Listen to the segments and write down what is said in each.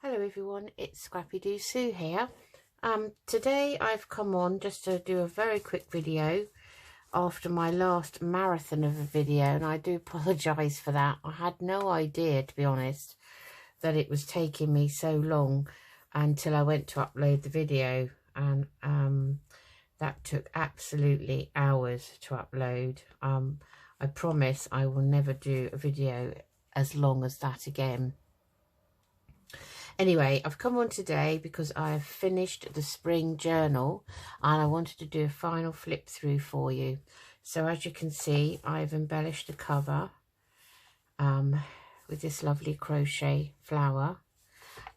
Hello everyone, it's Scrappy Doo Sue here. Today I've come on just to do a very quick video after my last marathon of a video, and I do apologise for that. I had no idea, to be honest, that it was taking me so long until I went to upload the video, and that took absolutely hours to upload. I promise I will never do a video as long as that again. Anyway, I've come on today because I have finished the spring journal and I wanted to do a final flip through for you. So as you can see, I've embellished the cover with this lovely crochet flower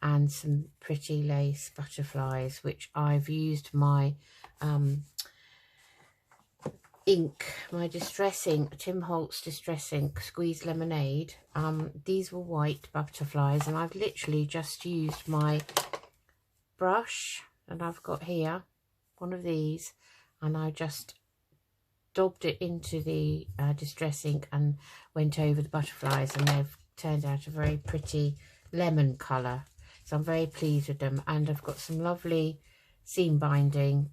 and some pretty lace butterflies, which I've used my ink, my distress ink, Tim Holtz distress ink squeezed lemonade. These were white butterflies, and I've literally just used my brush, and I've got here one of these, and I just daubed it into the distress ink and went over the butterflies, and they've turned out a very pretty lemon colour, so I'm very pleased with them. And I've got some lovely seam binding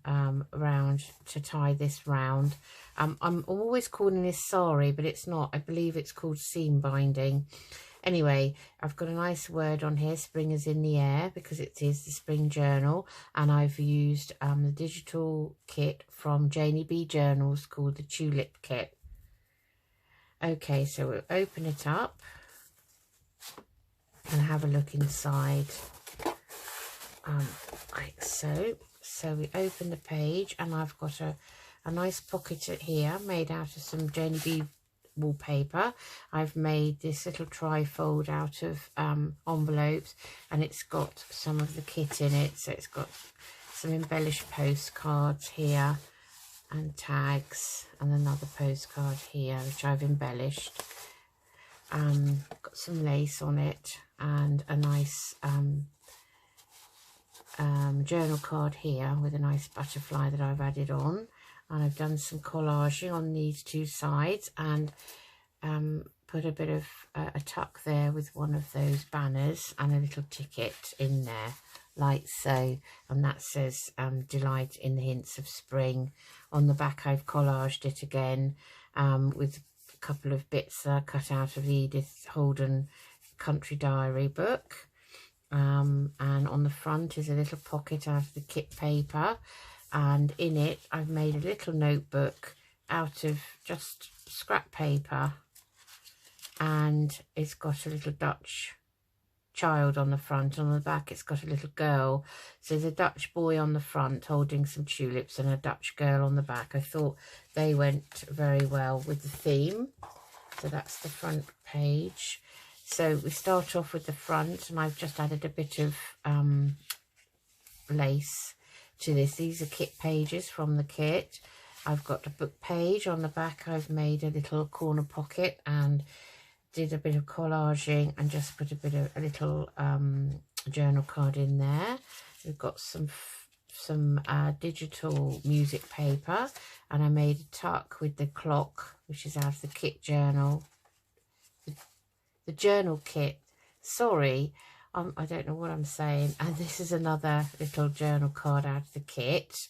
around to tie this round. I'm always calling this sari, but it's not. I believe it's called seam binding. Anyway, I've got a nice word on here, spring is in the air, because it is the spring journal, and I've used the digital kit from Janie B Journals called the Tulip Kit. Okay, so we'll open it up and have a look inside. Like so. So we open the page, and I've got a nice pocket here made out of some Janie B wallpaper. I've made this little trifold out of envelopes, and it's got some of the kit in it. So it's got some embellished postcards here and tags, and another postcard here which I've embellished. Got some lace on it and a nice journal card here with a nice butterfly that I've added on, and I've done some collaging on these two sides, and put a bit of a tuck there with one of those banners and a little ticket in there like so, and that says delight in the hints of spring. On the back I've collaged it again with a couple of bits cut out of the Edith Holden Country Diary book. And on the front is a little pocket out of the kit paper, and in it I've made a little notebook out of just scrap paper, and it's got a little Dutch child on the front. On the back it's got a little girl, so there's a Dutch boy on the front holding some tulips and a Dutch girl on the back. I thought they went very well with the theme. So that's the front page. So we start off with the front, and I've just added a bit of lace to this. These are kit pages from the kit. I've got a book page on the back. I've made a little corner pocket and did a bit of collaging and just put a little journal card in there. We've got some digital music paper, and I made a tuck with the clock, which is out of the kit journal. The journal kit, sorry, I don't know what I'm saying. And this is another little journal card out of the kit.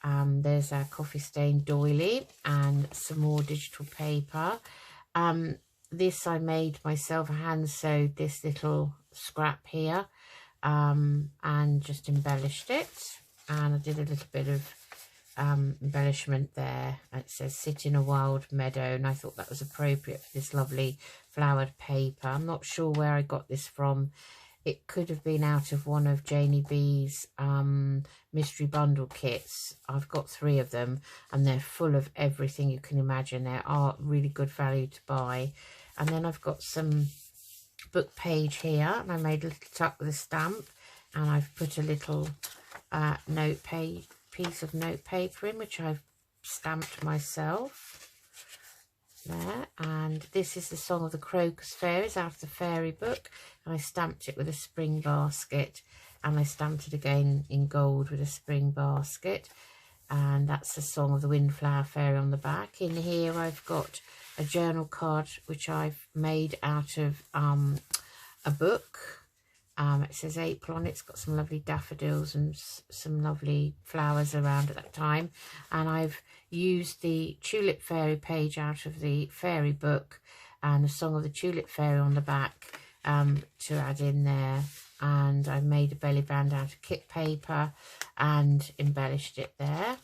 There's a coffee stained doily and some more digital paper. This I made myself, I hand sewed this little scrap here, and just embellished it, and I did a little bit of embellishment there. It says sit in a wild meadow, and I thought that was appropriate for this lovely flowered paper. I'm not sure where I got this from. It could have been out of one of Janie B's mystery bundle kits. I've got 3 of them, and they're full of everything you can imagine. They are really good value to buy. And then I've got some book page here, and I made a little tuck with a stamp, and I've put a little piece of note paper in, which I've stamped myself there. And this is the Song of the Crocus Fairies out of the fairy book, and I stamped it with a spring basket, and I stamped it again in gold with a spring basket, and that's the Song of the Windflower Fairy on the back. In here I've got a journal card which I've made out of a book It says April on it. It's got some lovely daffodils and some lovely flowers around at that time. And I've used the Tulip Fairy page out of the fairy book and the Song of the Tulip Fairy on the back to add in there. And I made a belly band out of kit paper and embellished it there.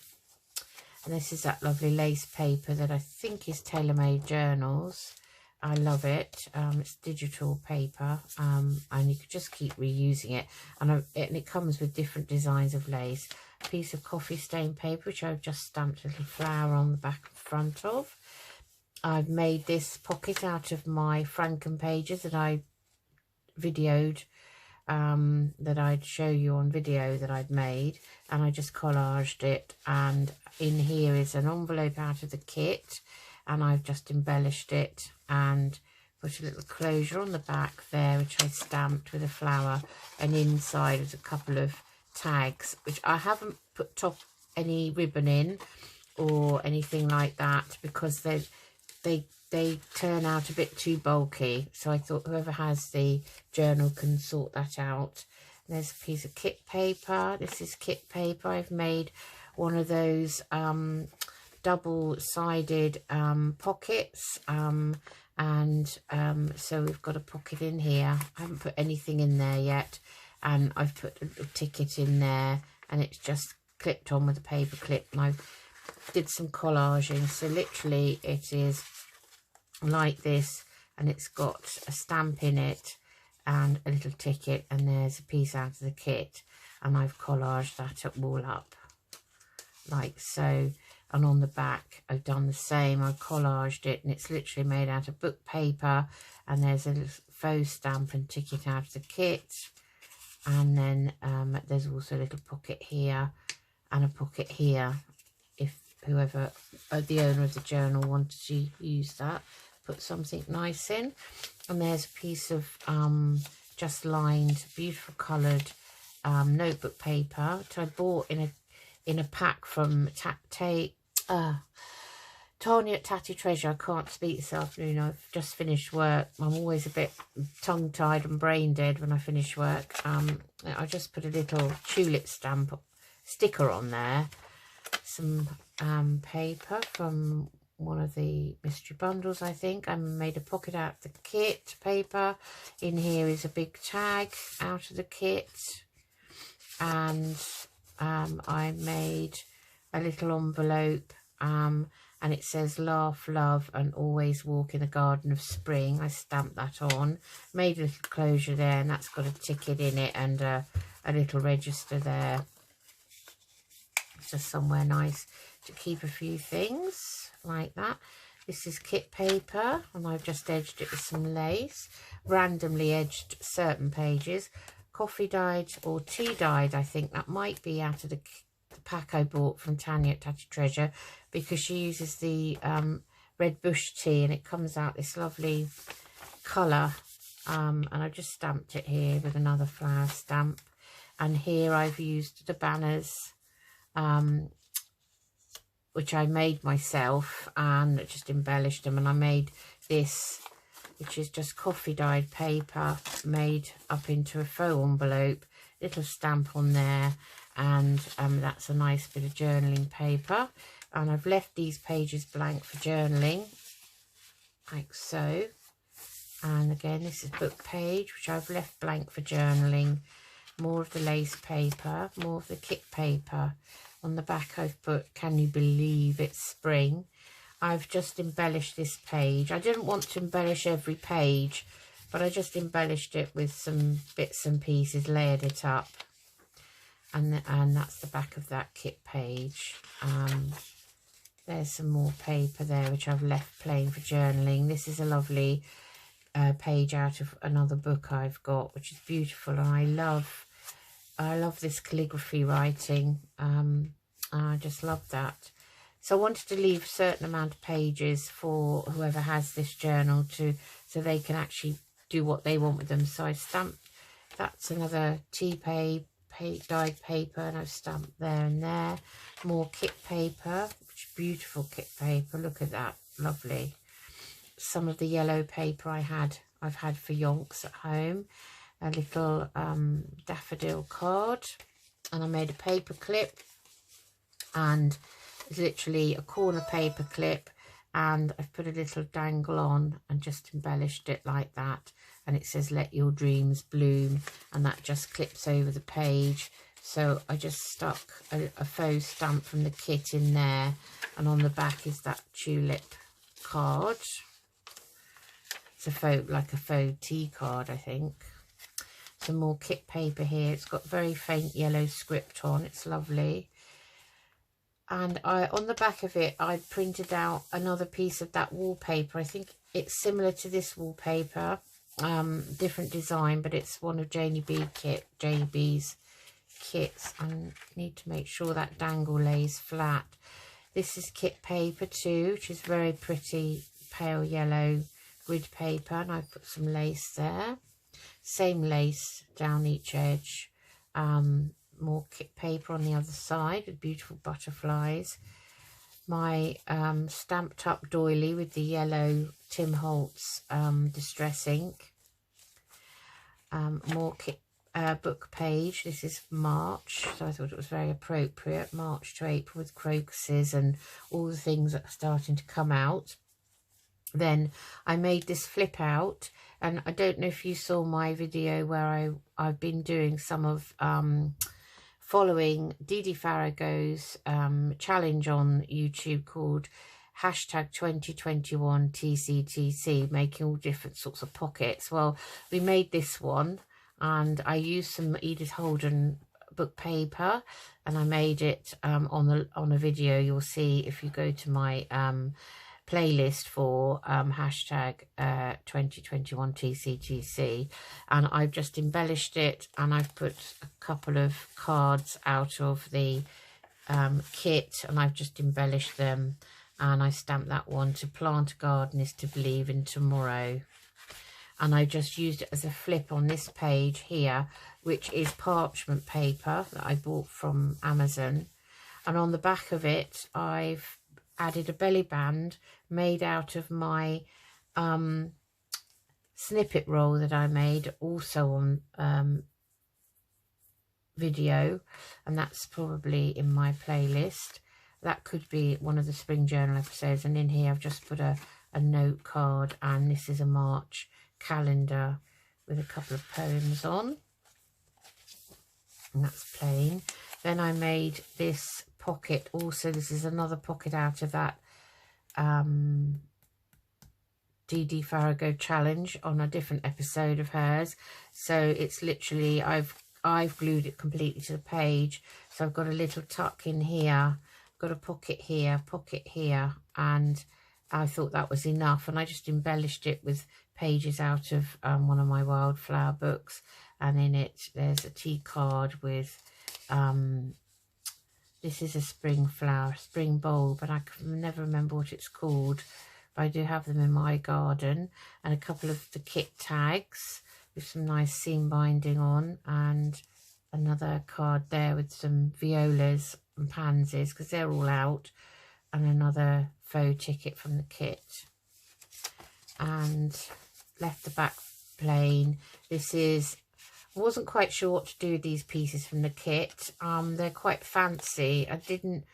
And this is that lovely lace paper that I think is Tailor-Made Journals. I love it. It's digital paper, and you could just keep reusing it. And it comes with different designs of lace. A piece of coffee stain paper, which I've just stamped a little flower on the back and front of. I've made this pocket out of my Franken pages that I videoed, that I'd show you on video that I'd made, and I just collaged it. And in here is an envelope out of the kit, and I've just embellished it and put a little closure on the back there, which I stamped with a flower, and inside is a couple of tags, which I haven't put any ribbon in or anything like that, because they turn out a bit too bulky. So I thought whoever has the journal can sort that out. And there's a piece of kit paper. This is kit paper. I've made one of those double-sided pockets, so we've got a pocket in here. I haven't put anything in there yet, and I've put a little ticket in there, and it's just clipped on with a paper clip. And I did some collaging, so literally it is like this, and it's got a stamp in it and a little ticket, and there's a piece out of the kit, and I've collaged that all up like so. And on the back I've done the same. I collaged it, and it's literally made out of book paper, and there's a little faux stamp and ticket out of the kit. And then there's also a little pocket here and a pocket here, if whoever, the owner of the journal, wanted to use that, put something nice in. And there's a piece of just lined, beautiful coloured notebook paper, which I bought in a pack from Tania at Tattytreasure. I can't speak this afternoon. I've just finished work. I'm always a bit tongue-tied and brain dead when I finish work. I just put a little tulip sticker on there. Some paper from one of the mystery bundles, I think. I made a pocket out of the kit paper. In here is a big tag out of the kit. And I made a little envelope, and it says laugh, love, and always walk in the garden of spring. I stamped that on, made a little closure there, and that's got a ticket in it and a little register there. It's just somewhere nice to keep a few things like that. This is kit paper, and I've just edged it with some lace, randomly edged certain pages. Coffee dyed or tea dyed, I think that might be out of the pack I bought from Tania at Tattytreasure, because she uses the red bush tea, and it comes out this lovely colour. And I've just stamped it here with another flower stamp. And here I've used the banners, which I made myself, and just embellished them. And I made this, which is just coffee dyed paper made up into a faux envelope, little stamp on there, and that's a nice bit of journaling paper. And I've left these pages blank for journaling, like so. And again, this is book page, which I've left blank for journaling. More of the lace paper, more of the kit paper. On the back I've put, can you believe it's spring? I've just embellished this page. I didn't want to embellish every page, but I just embellished it with some bits and pieces, layered it up. And that's the back of that kit page. There's some more paper there, which I've left plain for journaling. This is a lovely page out of another book I've got, which is beautiful, and I love this calligraphy writing. I just love that. So I wanted to leave a certain amount of pages for whoever has this journal so they can actually do what they want with them. So I stamped, that's another tea dyed paper, and I've stamped there and there. More kit paper, which is beautiful kit paper. Look at that, lovely. Some of the yellow paper I've had for yonks at home. a little daffodil card, and I made a paper clip, and it's literally a corner paper clip, and I've put a little dangle on and just embellished it like that, and it says let your dreams bloom, and that just clips over the page. So I just stuck a faux stamp from the kit in there, and on the back is that tulip card. It's a faux, like a faux tea card, I think. Some more kit paper here. It's got very faint yellow script on. It's lovely. And on the back of it, I printed out another piece of that wallpaper. I think it's similar to this wallpaper, different design, but it's one of Janie B's kits. And need to make sure that dangle lays flat. This is kit paper too, which is very pretty pale yellow grid paper, and I put some lace there. Same lace down each edge. More kit paper on the other side with beautiful butterflies. My stamped up doily with the yellow Tim Holtz distress ink. More kit book page. This is March, so I thought it was very appropriate. March to April with crocuses and all the things that are starting to come out. Then I made this flip out, and I don't know if you saw my video where I've been doing some of following Didi Farago's challenge on YouTube called #2021 TCTC, making all different sorts of pockets. Well, we made this one, and I used some Edith Holden book paper, and I made it on a video. You'll see if you go to my playlist for #2021 TCTC, and I've just embellished it, and I've put a couple of cards out of the kit, and I've just embellished them, and I stamped that one, to plant a garden is to believe in tomorrow. And I just used it as a flip on this page here, which is parchment paper that I bought from Amazon, and on the back of it I've added a belly band made out of my snippet roll that I made also on video, and that's probably in my playlist. That could be one of the spring journal episodes. And in here I've just put a note card, and this is a March calendar with a couple of poems on, and that's plain. Then I made this pocket also. This is another pocket out of that Didi Farago challenge on a different episode of hers. So it's literally, I've glued it completely to the page. So I've got a little tuck in here, got a pocket here, and I thought that was enough, and I just embellished it with pages out of one of my wildflower books, and in it there's a tea card with this is a spring flower, spring bulb, but I can never remember what it's called, but I do have them in my garden, and a couple of the kit tags with some nice seam binding on, and another card there with some violas and pansies because they're all out, and another faux ticket from the kit, and left the back plain. This is, I wasn't quite sure what to do with these pieces from the kit. They're quite fancy. I didn't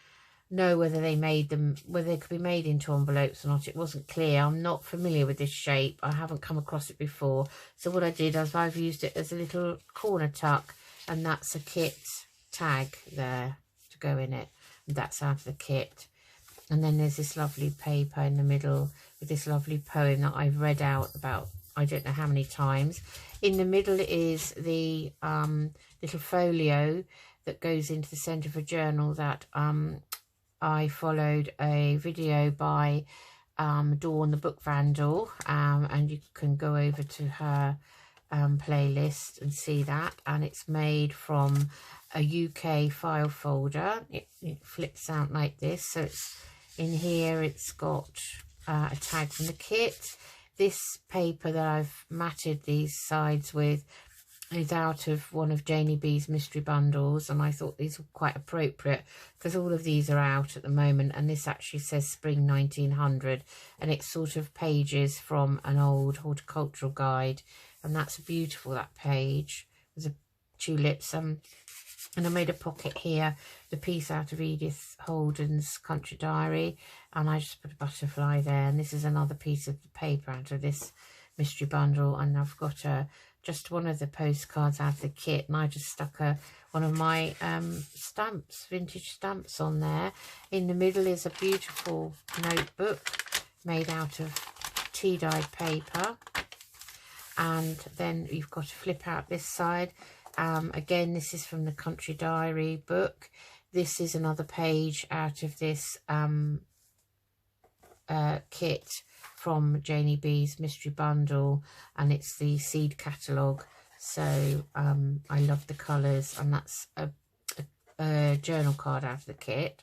know whether they made them, whether they could be made into envelopes or not. It wasn't clear. I'm not familiar with this shape. I haven't come across it before. So what I did is I've used it as a little corner tuck, and that's a kit tag there to go in it. And that's out of the kit. And then there's this lovely paper in the middle with this lovely poem that I've read out about I don't know how many times. In the middle is the little folio that goes into the centre of a journal that I followed a video by Dawn the Book Vandal, and you can go over to her playlist and see that, and it's made from a UK file folder. It flips out like this, so it's in here. It's got a tag from the kit. This paper that I've matted these sides with is out of one of Janie B's mystery bundles, and I thought these were quite appropriate because all of these are out at the moment, and this actually says spring 1900, and it's sort of pages from an old horticultural guide and that's beautiful, that page with the tulips. And I made a pocket here, the piece out of Edith Holden's Country Diary, and I just put a butterfly there. And this is another piece of the paper out of this mystery bundle, and I've got just one of the postcards out of the kit, and I just stuck one of my stamps, vintage stamps, on there. In the middle is a beautiful notebook made out of tea-dyed paper, and then you've got to flip out this side. Again, this is from the Country Diary book. This is another page out of this kit from Janie B's mystery bundle, and it's the seed catalogue. So I love the colours, and that's a journal card out of the kit.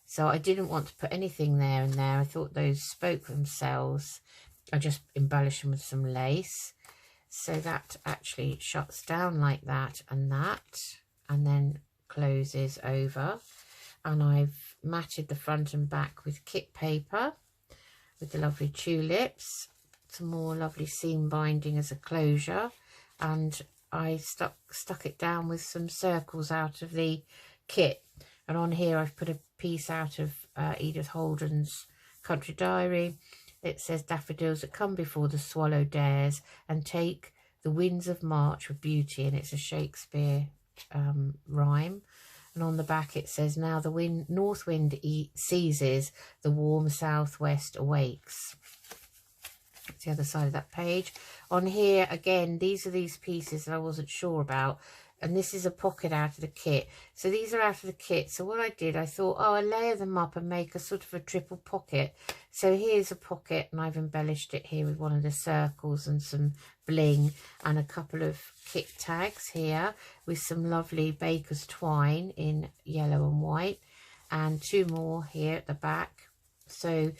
So I didn't want to put anything there and there. I thought those spoke for themselves. I just embellished them with some lace. So that actually shuts down like that, and then closes over. And I've matted the front and back with kit paper with the lovely tulips, some more lovely seam binding as a closure, and I stuck it down with some circles out of the kit. And on here I've put a piece out of Edith Holden's Country Diary. It says, daffodils that come before the swallow dares and take the winds of March with beauty, and it's a Shakespeare rhyme. And on the back it says, now the north wind seizes, the warm southwest awakes. It's the other side of that page. On here again, these are these pieces that I wasn't sure about, and this is a pocket out of the kit. So these are out of the kit. So what I did, I thought, oh, I'll layer them up and make a sort of a triple pocket. So here's a pocket, and I've embellished it here with one of the circles and some bling, and a couple of kit tags here with some lovely baker's twine in yellow and white, and two more here at the back. So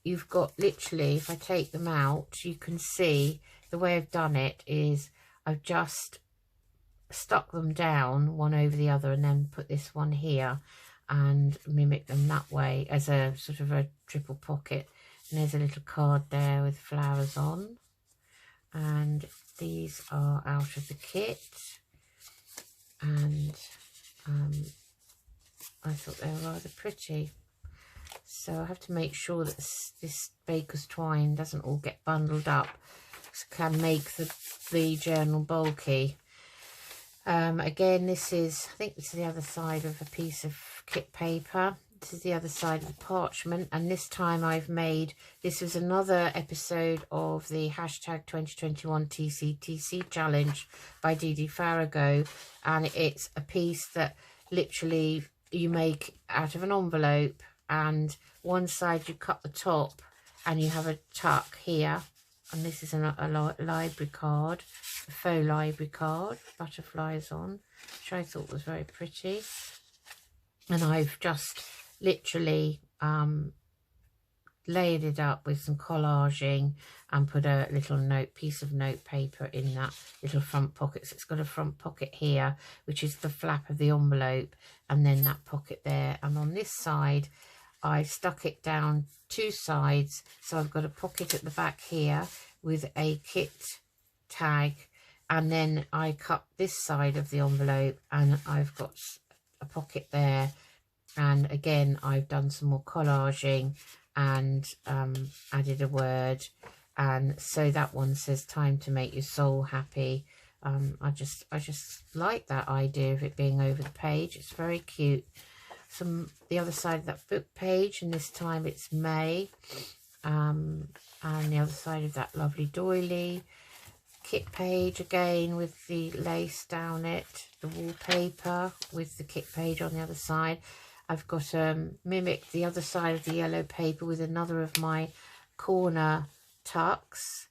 you've got literally, if I take them out, you can see the way I've done it is I've just stuck them down one over the other, and then put this one here and mimic them that way as a sort of a triple pocket. And there's a little card there with flowers on, and these are out of the kit, and I thought they were rather pretty. So I have to make sure that this baker's twine doesn't all get bundled up, so can make the journal bulky. Again, this is, I think this is the other side of a piece of kit paper. This is the other side of the parchment, and this time I've made, this was another episode of the hashtag 2021 TCTC challenge by Dee Farago, and it's a piece that literally you make out of an envelope, and one side you cut the top and you have a tuck here, and this is a library card, a faux library card, butterflies on, which I thought was very pretty. And I've just literally layered it up with some collaging and put a little piece of note paper in that little front pocket. So it's got a front pocket here, which is the flap of the envelope, and then that pocket there. And on this side, I stuck it down two sides, so I've got a pocket at the back here with a kit tag, and then I cut this side of the envelope and I've got a pocket there. And again, I've done some more collaging and added a word, and so that one says, time to make your soul happy. I just like that idea of it being over the page. It's very cute. The other side of that book page, and this time it's May, and the other side of that lovely doily kit page again with the lace down it, the wallpaper with the kit page on the other side. I've got mimicked the other side of the yellow paper with another of my corner tucks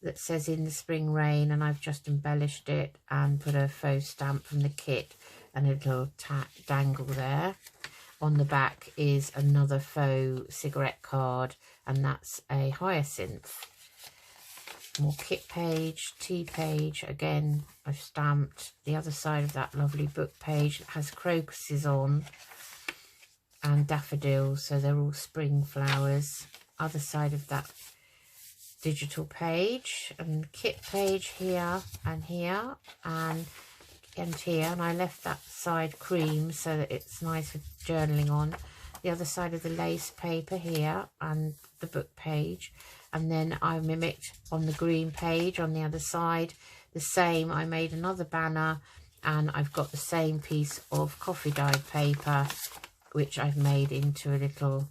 that says in the spring rain, and I've just embellished it and put a faux stamp from the kit and a little dangle there. On the back is another faux cigarette card, and that's a hyacinth. More kit page, tea page. Again, I've stamped the other side of that lovely book page that has crocuses on and daffodils, so they're all spring flowers. Other side of that digital page and kit page here and here and here, and I left that side cream so that it's nice for journaling on. The other side of the lace paper here and the book page, and then I mimicked on the green page on the other side the same. I made another banner, and I've got the same piece of coffee dyed paper which I've made into a little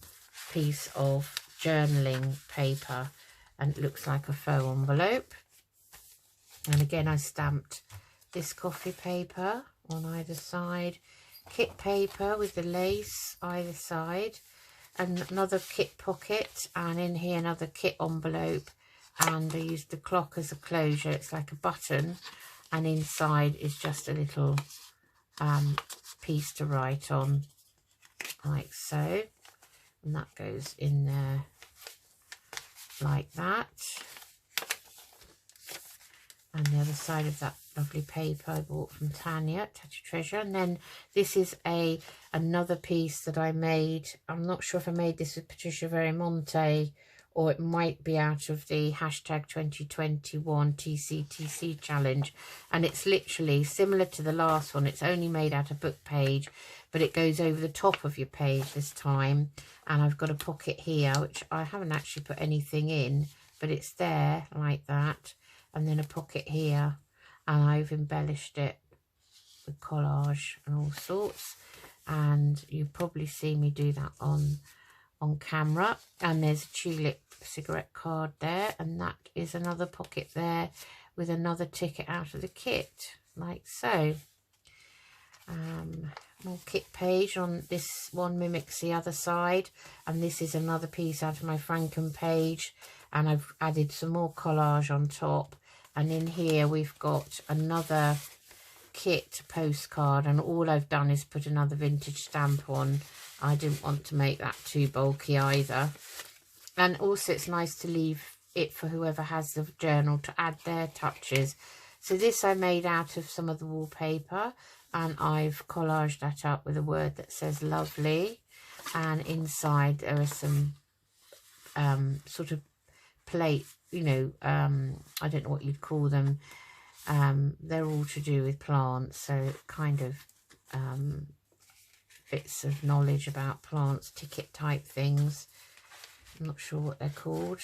piece of journaling paper, and it looks like a faux envelope. And again, I stamped this coffee paper on either side, kit paper with the lace either side, and another kit pocket, and in here another kit envelope, and I used the clock as a closure. It's like a button, and inside is just a little piece to write on, like so, and that goes in there like that. And the other side of that lovely paper I bought from Tania at Tattytreasure. And then this is another piece that I made. I'm not sure if I made this with Patricia Verimonte, or it might be out of the hashtag 2021 TCTC challenge. And it's literally similar to the last one. It's only made out of book page, but it goes over the top of your page this time. And I've got a pocket here, which I haven't actually put anything in, but it's there like that. And then a pocket here, and I've embellished it with collage and all sorts, and you probably see me do that on camera. And there's a tulip cigarette card there, and that is another pocket there with another ticket out of the kit, like so. More kit page on this one mimics the other side, and this is another piece out of my Franken page, and I've added some more collage on top. And in here we've got another kit postcard, and all I've done is put another vintage stamp on. I didn't want to make that too bulky either. And also it's nice to leave it for whoever has the journal to add their touches. So this I made out of some of the wallpaper, and I've collaged that up with a word that says lovely. And inside there are some sort of plate, you know, I don't know what you'd call them. They're all to do with plants, so kind of bits of knowledge about plants, ticket type things. I'm not sure what they're called.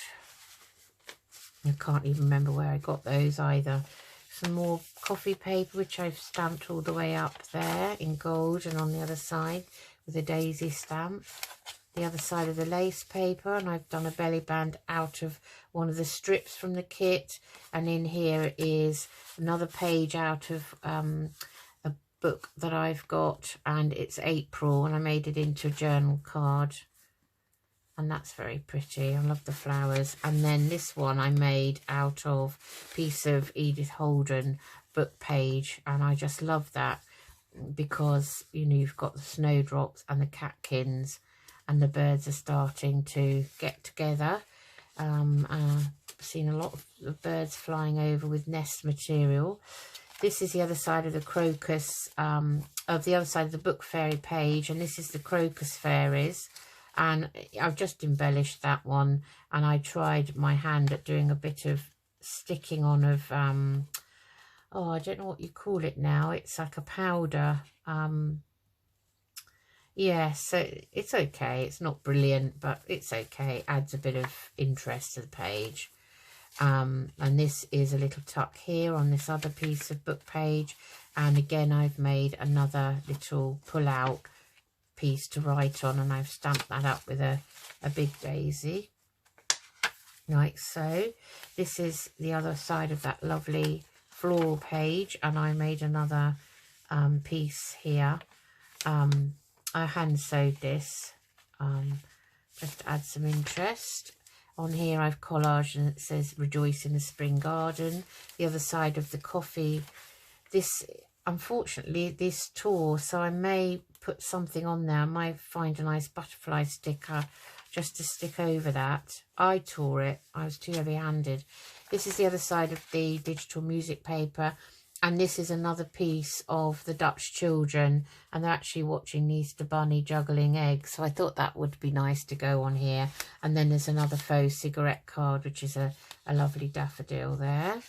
I can't even remember where I got those either. Some more coffee paper, which I've stamped all the way up there in gold, and on the other side with a daisy stamp. The other side of the lace paper, and I've done a belly band out of one of the strips from the kit. And in here is another page out of a book that I've got, and it's April, and I made it into a journal card, and that's very pretty. I love the flowers. And then this one I made out of a piece of Edith Holden book page, and I just love that because, you know, you've got the snowdrops and the catkins, and the birds are starting to get together. I've seen a lot of birds flying over with nest material. This is the other side of the crocus, of the other side of the book fairy page, and this is the Crocus Fairies. And I've just embellished that one, and I tried my hand at doing a bit of sticking on of, oh, I don't know what you call it now. It's like a powder. Yeah, so it's okay. It's not brilliant, but it's okay. It adds a bit of interest to the page. And this is a little tuck here on this other piece of book page. And again, I've made another little pull-out piece to write on, and I've stamped that up with a big daisy, like so. This is the other side of that lovely floral page, and I made another piece here. I hand sewed this just to add some interest. On here I've collaged, and it says rejoice in the spring garden. The other side of the coffee, this, unfortunately this tore, so I may put something on there. I might find a nice butterfly sticker just to stick over that. I tore it, I was too heavy handed. This is the other side of the digital music paper, And this is another piece of the Dutch children, and they're actually watching the Easter Bunny juggling eggs. So I thought that would be nice to go on here. And then there's another faux cigarette card, which is a lovely daffodil there.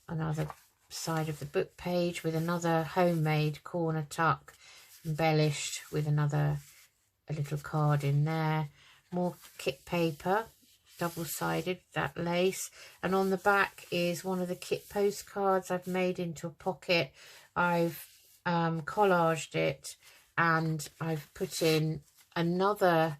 Another side of the book page with another homemade corner tuck, embellished with a little card in there. More kit paper, double-sided, that lace, and on the back is one of the kit postcards I've made into a pocket. I've collaged it, and I've put in another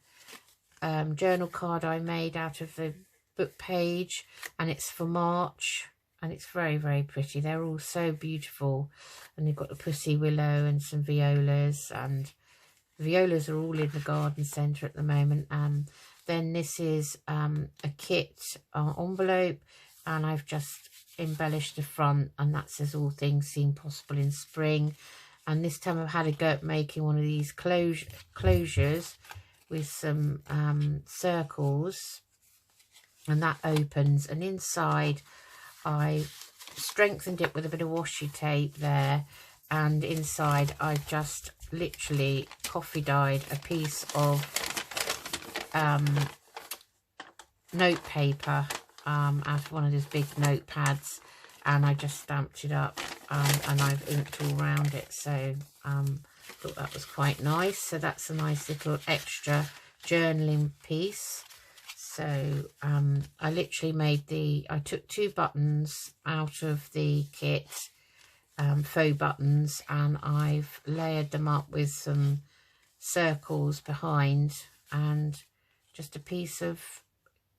journal card I made out of the book page, and it's for March, and it's very, very pretty. They're all so beautiful, and you've got the pussy willow and some violas, and the violas are all in the garden centre at the moment. Then this is a kit envelope, and I've just embellished the front, and that says all things seem possible in spring. And this time I've had a go at making one of these closures with some circles, and that opens, and inside I strengthened it with a bit of washi tape there, and inside I've just literally coffee dyed a piece of note paper out of one of those big notepads, and I just stamped it up, and I've inked all around it. So thought that was quite nice. So that's a nice little extra journaling piece. So I literally made I took 2 buttons out of the kit, faux buttons, and I've layered them up with some circles behind, and just a piece of,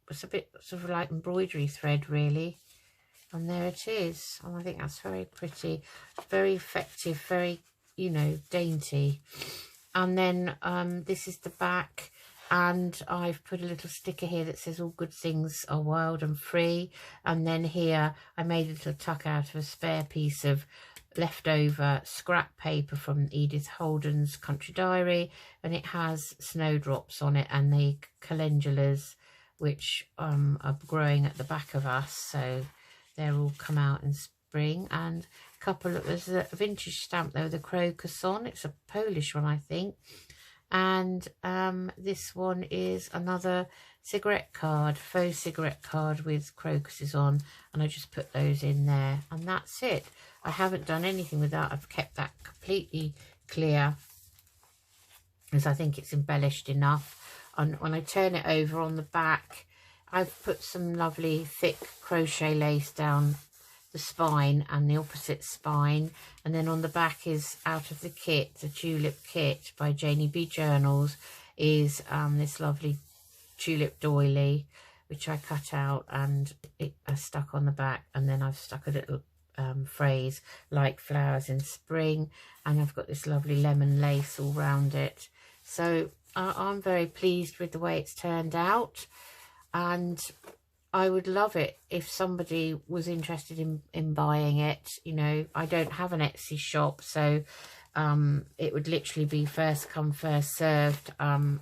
it's a bit sort of like embroidery thread really, and there it is. And I think that's very pretty, very effective, very, you know, dainty. And then this is the back, and I've put a little sticker here that says all good things are wild and free. And then here I made a little tuck out of a spare piece of leftover scrap paper from Edith Holden's Country Diary, and it has snowdrops on it and the calendulas, which are growing at the back of us, so they're all come out in spring. And a couple of, there's a vintage stamp there with a crocus on, it's a Polish one I think. And this one is another cigarette card, faux cigarette card with crocuses on, and I just put those in there, and that's it. I haven't done anything with that. I've kept that completely clear, because I think it's embellished enough. And when I turn it over on the back, I've put some lovely thick crochet lace down the spine and the opposite spine, and then on the back is out of the kit, the tulip kit by Janie B Journals, is this lovely tulip doily, which I cut out and it stuck on the back, and then I've stuck a little phrase like flowers in spring, and I've got this lovely lemon lace all round it. So I'm very pleased with the way it's turned out, and I would love it if somebody was interested in buying it. You know, I don't have an Etsy shop, so it would literally be first come first served, and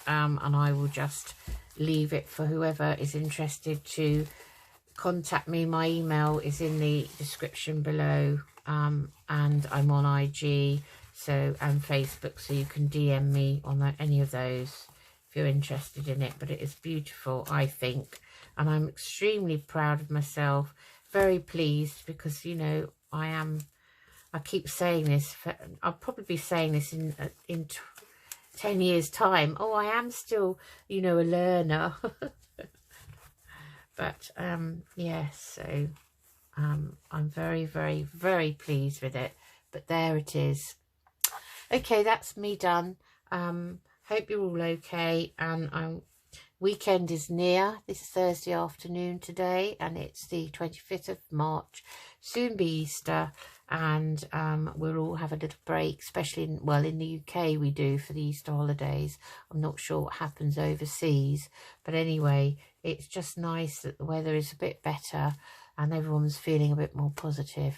I will just leave it for whoever is interested to contact me. My email is in the description below, and I'm on IG and Facebook, so you can DM me on any of those if you're interested in it. But it is beautiful, I think, and I'm extremely proud of myself, very pleased, because, you know, I keep saying this, I'll probably be saying this in 10 years time. Oh, I am still, you know, a learner. But yes, so I'm very, very, very pleased with it. But there it is. Okay, that's me done. Hope you're all okay, and weekend is near. This is Thursday afternoon today, and it's the 25th of March. Soon be Easter, and we'll all have a little break, especially in the UK we do for the Easter holidays. I'm not sure what happens overseas, but anyway, it's just nice that the weather is a bit better and everyone's feeling a bit more positive.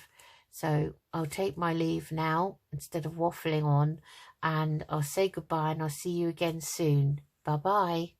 So I'll take my leave now instead of waffling on, and I'll say goodbye, and I'll see you again soon. Bye bye.